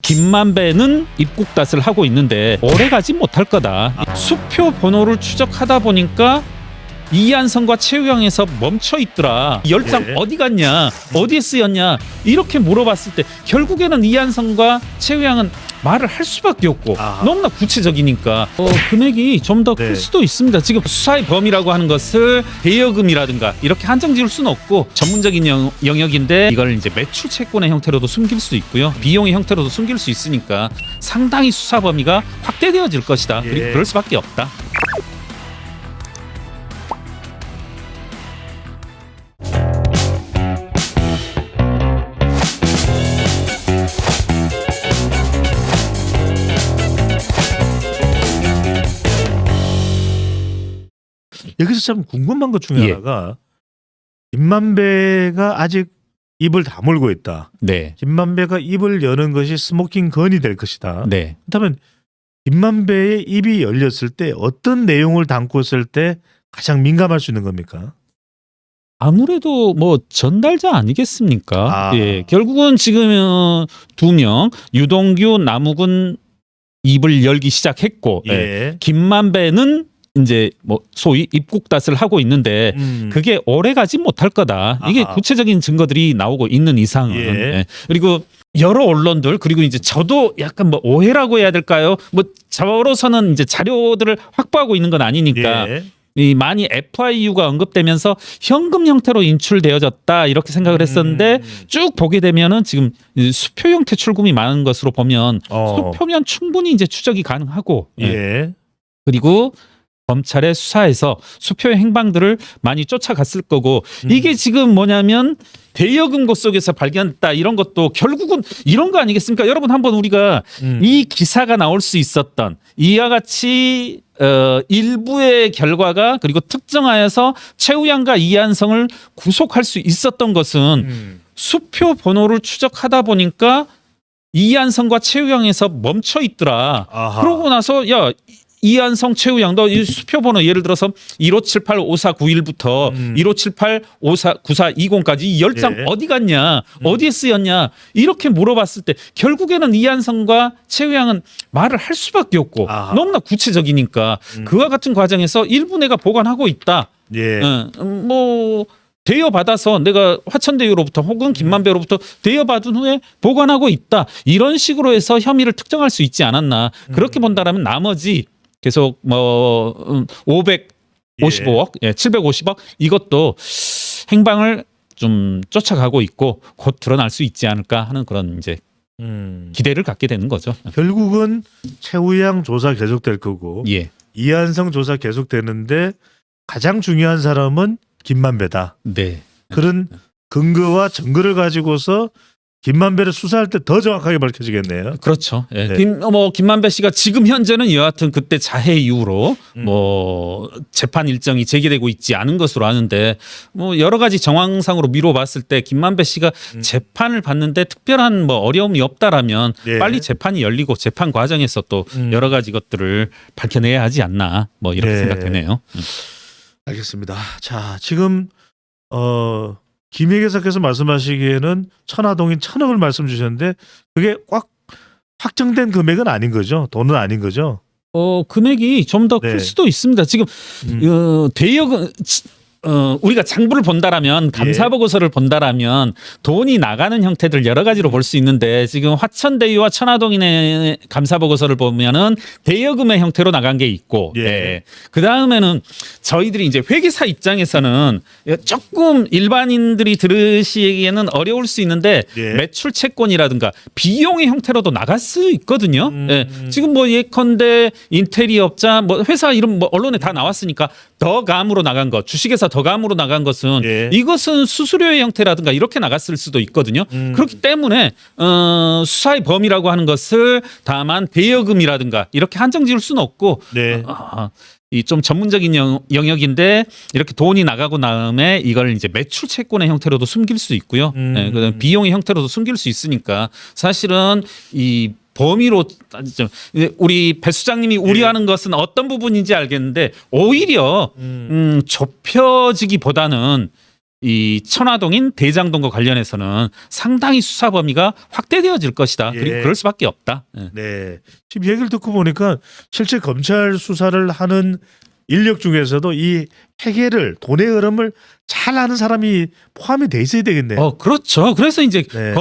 김만배는 입국 탓을 하고 있는데 오래 가지 못할 거다. 수표 번호를 추적하다 보니까 이한성과 최우영에서 멈춰 있더라. 열장 예. 어디 갔냐? 어디에 쓰였냐? 이렇게 물어봤을 때 결국에는 이한성과 최우영은 말을 할 수밖에 없고 아하. 너무나 구체적이니까 금액이 좀 더 클 네. 수도 있습니다. 지금 수사의 범위라고 하는 것을 대여금이라든가 이렇게 한정 지을 수는 없고 전문적인 영역인데 이걸 이제 매출 채권의 형태로도 숨길 수 있고요. 비용의 형태로도 숨길 수 있으니까 상당히 수사 범위가 확대되어질 것이다. 예. 그리고 그럴 수밖에 없다. 여기서 참 궁금한 것 중에 예. 하나가 김만배가 아직 입을 다물고 있다. 네. 김만배가 입을 여는 것이 스모킹 건이 될 것이다. 네. 그렇다면 김만배의 입이 열렸을 때 어떤 내용을 담고 있을 때 가장 민감할 수 있는 겁니까? 아무래도 뭐 전달자 아니겠습니까? 아. 예, 결국은 지금 두 명 유동규, 남욱은 입을 열기 시작했고, 예. 예. 김만배는 이제 뭐 소위 입국 탓을 하고 있는데 그게 오래 가지 못할 거다. 이게 아하. 구체적인 증거들이 나오고 있는 이상은. 예. 예. 그리고 여러 언론들 그리고 이제 저도 약간 뭐 오해라고 해야 될까요? 뭐 저로서는 이제 자료들을 확보하고 있는 건 아니니까. 예. 이 많이 FIU가 언급되면서 현금 형태로 인출되어졌다 이렇게 생각을 했었는데 쭉 보게 되면은 지금 수표 형태 출금이 많은 것으로 보면 수표면 충분히 이제 추적이 가능하고 예. 그리고 검찰의 수사에서 수표의 행방들을 많이 쫓아갔을 거고 이게 지금 뭐냐면 대여금고 속에서 발견했다 이런 것도 결국은 이런 거 아니겠습니까? 여러분 한번 우리가 이 기사가 나올 수 있었던 이와 같이 일부의 결과가 그리고 특정하여서 최우양과 이한성을 구속할 수 있었던 것은 수표 번호를 추적하다 보니까 이한성과 최우양에서 멈춰 있더라. 아하. 그러고 나서 야 이한성, 최우양 너 이 수표 번호 예를 들어서 1578-5491부터 1578-9420까지 이 10장 예. 어디 갔냐? 어디에 쓰였냐? 이렇게 물어봤을 때 결국에는 이한성과 최우양은 말을 할 수밖에 없고 아하. 너무나 구체적이니까 그와 같은 과정에서 일부 내가 보관하고 있다. 예. 뭐 대여받아서 내가 화천대유로부터 혹은 김만배로부터 대여받은 후에 보관하고 있다. 이런 식으로 해서 혐의를 특정할 수 있지 않았나. 그렇게 본다라면 나머지 계속 뭐 555억, 750억 이것도 행방을 좀 쫓아가고 있고 곧 드러날 수 있지 않을까 하는 그런 이제 기대를 갖게 되는 거죠. 결국은 최우양 조사 계속될 거고 예. 이한성 조사 계속되는데 가장 중요한 사람은 김만배다. 네. 그런 근거와 증거를 가지고서 김만배를 수사할 때 더 정확하게 밝혀지겠네요. 그렇죠. 예. 네. 김만배 씨가 지금 현재는 여하튼 그때 자해 이후로 뭐 재판 일정이 제기되고 있지 않은 것으로 아는데 뭐 여러 가지 정황상으로 미뤄봤을 때 김만배 씨가 재판을 받는데 특별한 뭐 어려움이 없다라면 예. 빨리 재판이 열리고 재판 과정에서 또 여러 가지 것들을 밝혀내야 하지 않나 뭐 이렇게 네. 생각되네요. 알겠습니다. 자, 지금 김혜계사께서 말씀하시기에는 천화동인 1,000억을 말씀 주셨는데 그게 꽉 확정된 금액은 아닌 거죠? 돈은 아닌 거죠? 금액이 좀 더 클 네. 수도 있습니다. 지금 대여금 우리가 장부를 본다라면 감사 보고서를 본다라면 돈이 나가는 형태들 여러 가지로 볼 수 있는데 지금 화천대유와 천화동인의 감사 보고서를 보면은 대여금의 형태로 나간 게 있고 그 다음에는 저희들이 이제 회계사 입장에서는 조금 일반인들이 들으시기에는 어려울 수 있는데 매출 채권이라든가 비용의 형태로도 나갈 수 있거든요. 지금 뭐 예컨대 인테리어 업자 뭐 회사 이름 뭐 언론에 다 나왔으니까 더감으로 나간 것, 주식회사 더감으로 나간 것은 이것은 수수료의 형태라든가 이렇게 나갔을 수도 있거든요. 그렇기 때문에 수사의 범위라고 하는 것을 다만 대여금이라든가 이렇게 한정 지을 수는 없고 이 좀 전문적인 영역인데 이렇게 돈이 나가고 나음에 이걸 이제 매출 채권의 형태로도 숨길 수 있고요. 그다음에 비용의 형태로도 숨길 수 있으니까 사실은 이 범위로 따지죠. 우리 배 수장님이 우려하는 것은 어떤 부분인지 알겠는데 오히려 좁혀지기보다는 이 천화동인 대장동과 관련해서는 상당히 수사 범위가 확대되어질 것이다. 예. 그리고 그럴 수밖에 없다. 예. 네. 지금 얘기를 듣고 보니까 실제 검찰 수사를 하는 인력 중에서도 이 회계를 돈의 흐름을 잘 아는 사람이 포함이 돼 있어야 되겠네요. 그렇죠. 그래서 이제 네.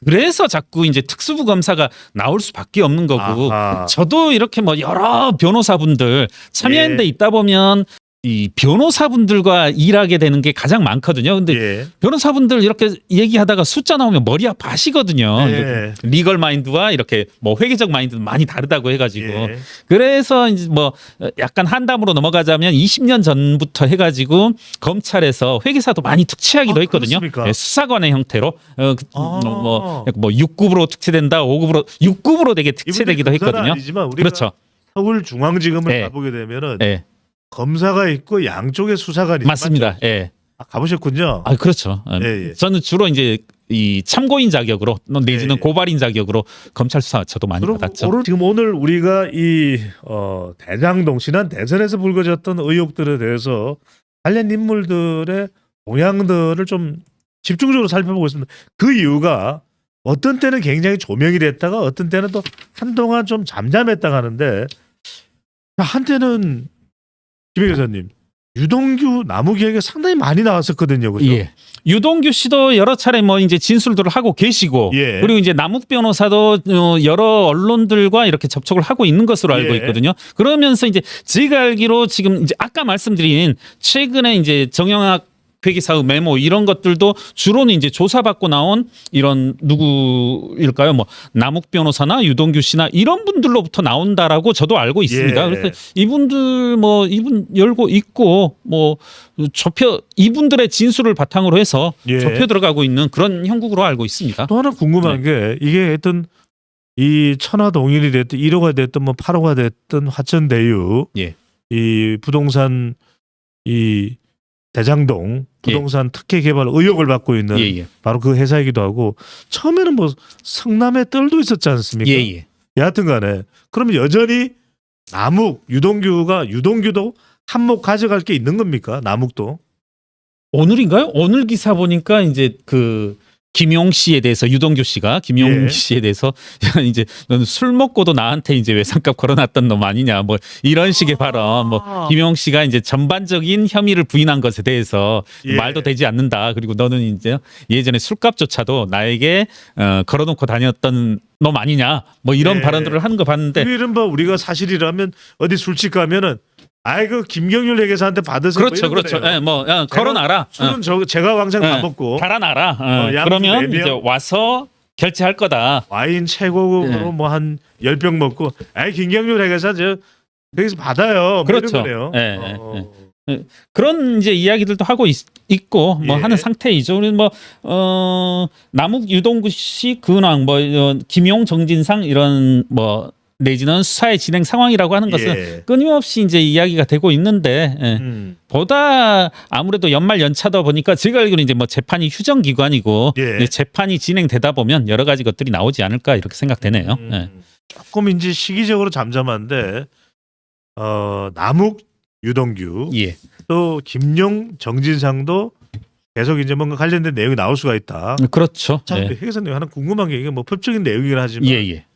그래서 자꾸 이제 특수부 검사가 나올 수밖에 없는 거고 아하. 저도 이렇게 뭐 여러 변호사분들 참여한 데 예. 있다 보면 이 변호사분들과 일하게 되는 게 가장 많거든요. 근데 예. 변호사분들 이렇게 얘기하다가 숫자 나오면 머리 아파하시거든요. 네. 리걸 마인드와 이렇게 뭐 회계적 마인드도 많이 다르다고 해가지고 예. 그래서 이제 뭐 약간 한담으로 넘어가자면 20년 전부터 해가지고 검찰에서 회계사도 많이 특채하기도 아, 했거든요. 그렇습니까? 네, 수사관의 형태로 아. 뭐 6급으로 특채된다, 5급으로 6급으로 되게 특채되기도 이분들이 검사는 했거든요. 아니지만 우리가 그렇죠. 서울중앙지검을 네. 가보게 되면은 네, 검사가 있고 양쪽에 수사관이 맞습니다. 맞죠? 예. 가보셨군요. 아, 그렇죠. 예. 저는 주로 이제 이 참고인 자격으로 내지는 예. 고발인 자격으로 검찰 수사 저도 많이 그럼 받았죠. 지금 오늘 우리가 이 대장동 지난 대선에서 불거졌던 의혹들에 대해서 관련 인물들의 동향들을 좀 집중적으로 살펴보고 있습니다. 그 이유가 어떤 때는 굉장히 조명이 됐다가 어떤 때는 또 한동안 좀 잠잠했다가 하는데 한때는 김 교사님 유동규 나무기에게 상당히 많이 나왔었거든요. 그죠? 예. 유동규 씨도 여러 차례 뭐 이제 진술들을 하고 계시고 예. 그리고 이제 남욱 변호사도 여러 언론들과 이렇게 접촉을 하고 있는 것으로 알고 예. 있거든요. 그러면서 이제 제가 알기로 지금 이제 아까 말씀드린 최근에 이제 정영학 회계사의 메모 이런 것들도 주로는 이제 조사받고 나온 이런 누구일까요? 뭐 남욱 변호사나 유동규 씨나 이런 분들로부터 나온다라고 저도 알고 있습니다. 예. 그래서 이분들 뭐 이분 열고 있고 뭐 이분들의 진술을 바탕으로 해서 예. 좁혀 들어가고 있는 그런 형국으로 알고 있습니다. 또 하나 궁금한 게 이게 하여튼 이 천화동인이 됐든 1호가 됐든 뭐 8호가 됐든 화천대유 예. 이 부동산 이 대장동 부동산 특혜 개발 의혹을 받고 있는 예. 바로 그 회사이기도 하고 처음에는 뭐 성남의 뜰도 있었지 않습니까? 예. 여하튼 간에 그러면 여전히 남욱 유동규도 한몫 가져갈 게 있는 겁니까? 남욱도? 오늘인가요? 오늘 기사 보니까 이제 그 김용 씨에 대해서 유동규 씨가 김용 예. 씨에 대해서 이제 너는 술 먹고도 나한테 이제 외상값 걸어놨던 놈 아니냐 뭐 이런 식의 발언 뭐 김용 씨가 이제 전반적인 혐의를 부인한 것에 대해서 예. 말도 되지 않는다. 그리고 너는 이제 예전에 술값조차도 나에게 걸어놓고 다녔던 놈 아니냐 뭐 이런 예. 발언들을 하는 거 봤는데 그 이른바 우리가 사실이라면 어디 술집 가면은 그 김경률 회계사한테 받으세요. 그렇죠, 뭐 이런 그렇죠. 거네요. 예, 뭐 걸어놔라. 술은 제가 왕창 다 먹고 달아놔라. 양주 그러면 4병. 이제 와서 결제할 거다. 와인 최고로 예. 뭐 한 10병 먹고 김경률 회계사 여기서 받아요. 뭐 그렇죠. 이런 거네요. 예. 그런 이제 이야기들도 하고 있고 뭐 예. 하는 상태이죠. 그래서 뭐 남욱 유동구 씨 근황 뭐 김용 정진상 이런 뭐 내지는 수사의 진행 상황이라고 하는 것은 예. 끊임없이 이제 이야기가 되고 있는데 보다 아무래도 연말 연차다 보니까 제가 알기로는 이제 뭐 재판이 휴정 기관이고 예. 이제 재판이 진행되다 보면 여러 가지 것들이 나오지 않을까 이렇게 생각되네요. 예. 조금 이제 시기적으로 잠잠한데 남욱 유동규 예. 또 김용 정진상도 계속 이제 뭔가 관련된 내용이 나올 수가 있다. 그렇죠. 자, 예. 회계사님 하나 궁금한 게 이게 뭐 법적인 내용이긴 하지만 예.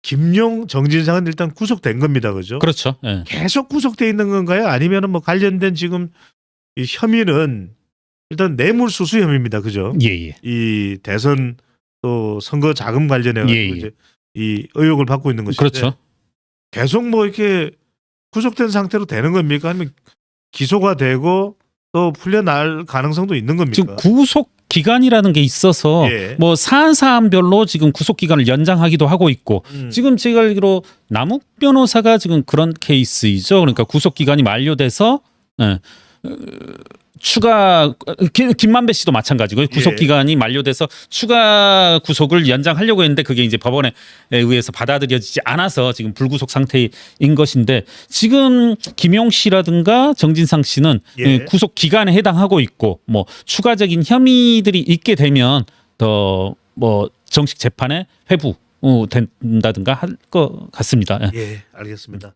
김용 정진상은 일단 구속된 겁니다, 그죠? 그렇죠. 예. 계속 구속돼 있는 건가요? 아니면은 뭐 관련된 지금 이 혐의는 일단 뇌물수수 혐의입니다, 그죠? 예. 이 대선 또 선거 자금 관련해 가지고 예. 이제 이 의혹을 받고 있는 것인데 그렇죠. 계속 뭐 이렇게 구속된 상태로 되는 겁니까? 아니면 기소가 되고 또 풀려날 가능성도 있는 겁니까? 지금 구속 기간이라는 게 있어서 예. 뭐 사안별로 지금 구속 기간을 연장하기도 하고 있고 지금 제가 알기로 남욱 변호사가 지금 그런 케이스이죠. 그러니까 구속 기간이 만료돼서 추가 김만배 씨도 마찬가지고요. 구속 기간이 만료돼서 추가 구속을 연장하려고 했는데 그게 이제 법원에 의해서 받아들여지지 않아서 지금 불구속 상태인 것인데 지금 김용 씨라든가 정진상 씨는 예. 구속 기간에 해당하고 있고 뭐 추가적인 혐의들이 있게 되면 더 뭐 정식 재판에 회부 된다든가 할 것 같습니다. 예, 알겠습니다.